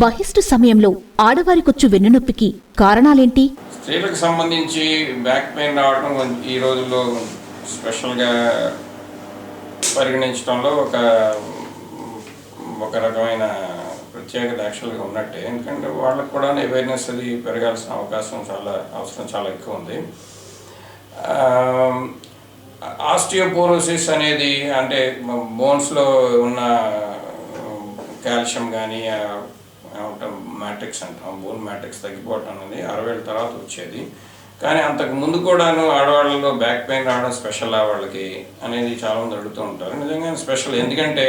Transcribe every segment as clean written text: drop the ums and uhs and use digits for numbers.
బహిష్టు సమయంలో ఆడవారికొచ్చు వెన్నునొప్పికి కారణాలేంటి? స్త్రీలకు సంబంధించి బ్యాక్ పెయిన్ రావడం ఈ రోజుల్లో స్పెషల్గా పరిగణించడంలో ఒక రకమైన ప్రత్యేకత యాక్చువల్గా ఉన్నట్టే. ఎందుకంటే వాళ్ళకు కూడా అవేర్నెస్ అది పెరగాల్సిన అవసరం చాలా ఎక్కువ ఉంది. ఆస్టియోపోరోసిస్ అనేది అంటే బోన్స్లో ఉన్న కాల్షియం కానీ మ్యాట్రిక్స్ అంటాం, బోన్ మ్యాట్రిక్స్ తగ్గిపోవటం అనేది 60 తర్వాత వచ్చేది. కానీ అంతకు ముందు కూడాను ఆడవాళ్ళలో బ్యాక్ పెయిన్ రావడం స్పెషల్ వాళ్ళకి అనేది చాలామంది అడుగుతూ ఉంటారు. నిజంగా స్పెషల్, ఎందుకంటే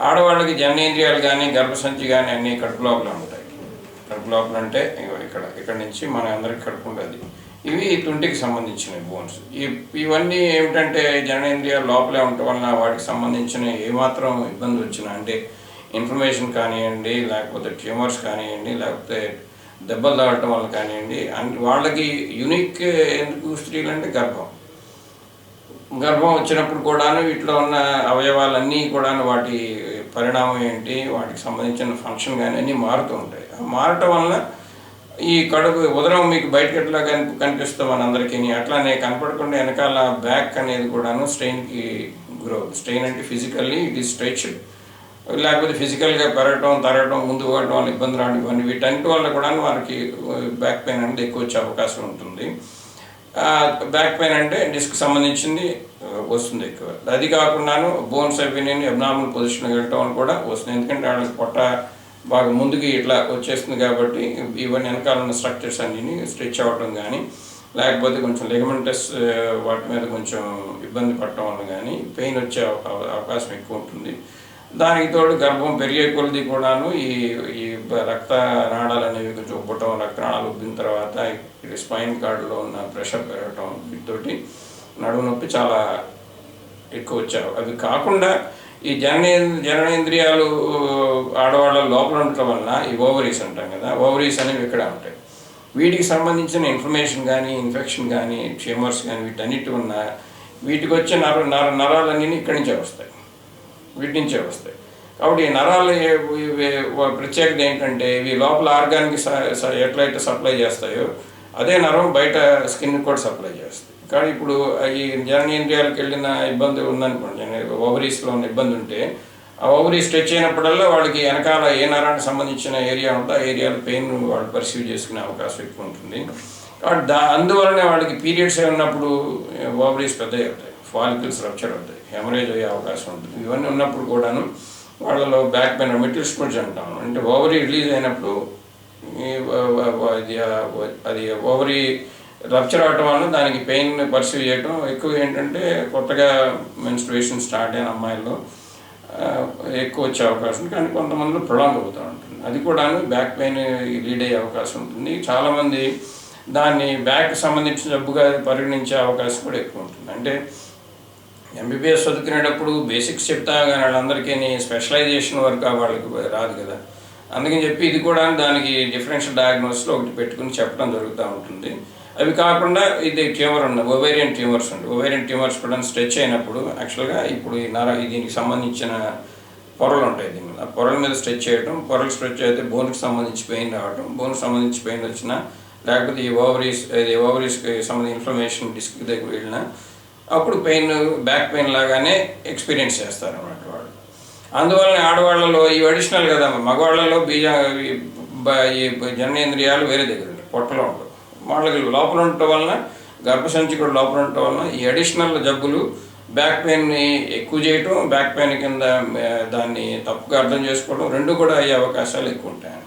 ఆడవాళ్ళకి జననేంద్రియాలు కానీ గర్భసంచి కానీ అన్నీ కడుపు లోపల ఉంటాయి. కడుపు లోపల అంటే ఇక్కడ నుంచి మన అందరికి కడుపు ఉంటుంది. ఇవి తుంటికి సంబంధించిన బోన్స్. ఇవన్నీ ఏమిటంటే జననేంద్రియాలు లోపలే ఉండటం వలన వాటికి సంబంధించిన ఏమాత్రం ఇబ్బంది వచ్చినా, అంటే ఇన్ఫర్మేషన్ కానివ్వండి, లేకపోతే ట్యూమర్స్ కానివ్వండి, లేకపోతే దెబ్బలు తాగటం వల్ల కానివ్వండి, వాళ్ళకి యూనిక్ ఎందుకు స్త్రీలు అంటే గర్భం వచ్చినప్పుడు కూడాను వీటిలో ఉన్న అవయవాలన్నీ కూడాను వాటి పరిణామం ఏంటి, వాటికి సంబంధించిన ఫంక్షన్ కానీ అన్నీ మారుతూ ఉంటాయి. మారటం వలన ఈ కడుపు ఉదరం మీకు బయటకు ఎట్లా కనిపిస్తాం మనందరికీ, అట్లానే కనపడకుండా వెనకాల బ్యాక్ అనేది కూడాను స్ట్రెయిన్కి స్ట్రెయిన్ అంటే ఫిజికల్లీ ఇట్ ఈస్ స్ట్రెచ్డ్, లేకపోతే ఫిజికల్గా పెరగటం తరగటం ముందు పోవడం వల్ల ఇబ్బంది రావడం, ఇవన్నీ వీటన్నిటి వల్ల కూడా వారికి బ్యాక్ పెయిన్ అనేది ఎక్కువ వచ్చే అవకాశం ఉంటుంది. బ్యాక్ పెయిన్ అంటే డిస్క్ సంబంధించింది వస్తుంది ఎక్కువ. అది కాకుండాను బోన్స్ అవి అబ్నార్మల్ పొజిషన్కి వెళ్ళటం వల్ల కూడా వస్తుంది. ఎందుకంటే వాళ్ళకి పొట్ట బాగా ముందుకి ఇట్లా వచ్చేస్తుంది కాబట్టి ఇవన్నీ వెనకాల ఉన్న స్ట్రక్చర్స్ అన్నీ స్ట్రెచ్ అవ్వటం కానీ, లేకపోతే కొంచెం లెగమెంటస్ వాటి మీద కొంచెం ఇబ్బంది పడటం వల్ల కానీ పెయిన్ వచ్చే అవకాశం ఎక్కువ ఉంటుంది. దానికి తోడు గర్భం పెరిగే కొలది కూడాను ఈ రక్త నాళాలు అనేవి కొంచెం ఉబ్బటం, రక్తనాళాలు ఉబ్బిన తర్వాత స్పైన్ కార్డులో ఉన్న ప్రెషర్ పెరగటం, వీటితోటి నడుము నొప్పి చాలా ఎక్కువ వచ్చారు. అవి కాకుండా ఈ జననేంద్రియాలు ఆడవాళ్ళ లోపల ఉండటం వలన ఈ ఓవరీస్ అంటాం కదా, ఓవరీస్ అనేవి ఇక్కడ ఉంటాయి. వీటికి సంబంధించిన ఇన్ఫర్మేషన్ కానీ, ఇన్ఫెక్షన్ కానీ, ట్యూమర్స్ కానీ వీటన్నిటి ఉన్న వీటికి వచ్చే నరాలన్నీ ఇక్కడి నుంచే వస్తాయి, వీటి నుంచే వస్తాయి. కాబట్టి ఈ నరాలు ప్రత్యేకత ఏంటంటే ఇవి లోపల ఆర్గాన్కి ఎట్లయితే సప్లై చేస్తాయో అదే నరం బయట స్కిన్ కూడా సప్లై చేస్తాయి. కానీ ఇప్పుడు ఈ జననేంద్రియాలకు వెళ్ళిన ఇబ్బంది ఉందనుకోండి, ఓవరీస్లో ఉన్న ఇబ్బంది ఉంటే ఆ ఓవరీ స్ట్రెచ్ అయినప్పుడల్లా వాళ్ళకి వెనకాల ఏ నరానికి సంబంధించిన ఏరియా ఉంటే ఆ ఏరియాలో పెయిన్ వాళ్ళు పర్సీవ్ చేసుకునే అవకాశం ఎక్కువ ఉంటుంది. కాబట్టి అందువలనే వాళ్ళకి పీరియడ్స్ ఉన్నప్పుడు ఓవరీస్ పెద్దవి అవుతాయి, ఫాలికల్స్ రప్చర్ అవుతాయి, హెమరేజ్ అయ్యే అవకాశం ఉంటుంది. ఇవన్నీ ఉన్నప్పుడు కూడాను వాళ్ళలో బ్యాక్ పెయిన్ మిడిల్ స్పూడ్స్ అంటాము, అంటే ఓవరీ రిలీజ్ అయినప్పుడు అది ఓవరీ రప్చర్ అవటం వల్ల దానికి పెయిన్ పర్సీవ్ చేయటం ఎక్కువ. ఏంటంటే కొత్తగా మెన్స్ట్రుయేషన్ స్టార్ట్ అయిన అమ్మాయిల్లో ఎక్కువ వచ్చే అవకాశం, కానీ కొంతమందిలో ప్రొలాంగ్ అవుతూ ఉంటుంది. అది కూడాను బ్యాక్ పెయిన్ లీడ్ అయ్యే అవకాశం ఉంటుంది. చాలామంది దాన్ని బ్యాక్ సంబంధించిన జబ్బుగా పరిగణించే అవకాశం కూడా ఎక్కువ ఉంటుంది. అంటే ఎంబీబీఎస్ చదువుకునేటప్పుడు బేసిక్స్ చెప్తా కానీ వాళ్ళందరికీ స్పెషలైజేషన్ వరకు వాళ్ళకి రాదు కదా. అందుకని చెప్పి ఇది కూడా దానికి డిఫరెన్షియల్ డయాగ్నోసిస్లో ఒకటి పెట్టుకుని చెప్పడం జరుగుతూ ఉంటుంది. అవి కాకుండా ఇది ట్యూమర్ ఉన్న ఓవేరియన్ ట్యూమర్స్ ఉంది. ఓవేరియన్ ట్యూమర్స్ కూడా స్ట్రెచ్ అయినప్పుడు యాక్చువల్గా ఇప్పుడు దీనికి సంబంధించిన పొరలు ఉంటాయి. దీని ఆ పొరల మీద స్ట్రెచ్ చేయడం, పొరలు స్ట్రెచ్ అయితే బోన్కి సంబంధించి పెయిన్ రావడం, బోన్కి సంబంధించి పెయిన్ వచ్చినా, లేకపోతే ఈ ఓవరీస్కి సంబంధించి ఇన్ఫ్లమేషన్ డిస్క్ దగ్గర వెళ్ళినా అప్పుడు పెయిన్ బ్యాక్ పెయిన్ లాగానే ఎక్స్పీరియన్స్ చేస్తారు అన్నమాట వాళ్ళు. అందువల్ల ఆడవాళ్ళలో ఈ అడిషనల్ కదా, మగవాళ్ళలో ఈ జననేంద్రియాలు వేరే దగ్గర ఉంటాయి, పొట్టలో ఉంటాయి. వాళ్ళకి లోపల ఉండటం వలన గర్భసంచి కూడా లోపల ఉండటం వలన ఈ అడిషనల్ జబ్బులు బ్యాక్ పెయిన్ని ఎక్కువ చేయటం, బ్యాక్ పెయిన్ కింద దాన్ని తప్పుగా అర్థం చేసుకోవడం రెండు కూడా అయ్యే అవకాశాలు ఎక్కువ ఉంటాయి.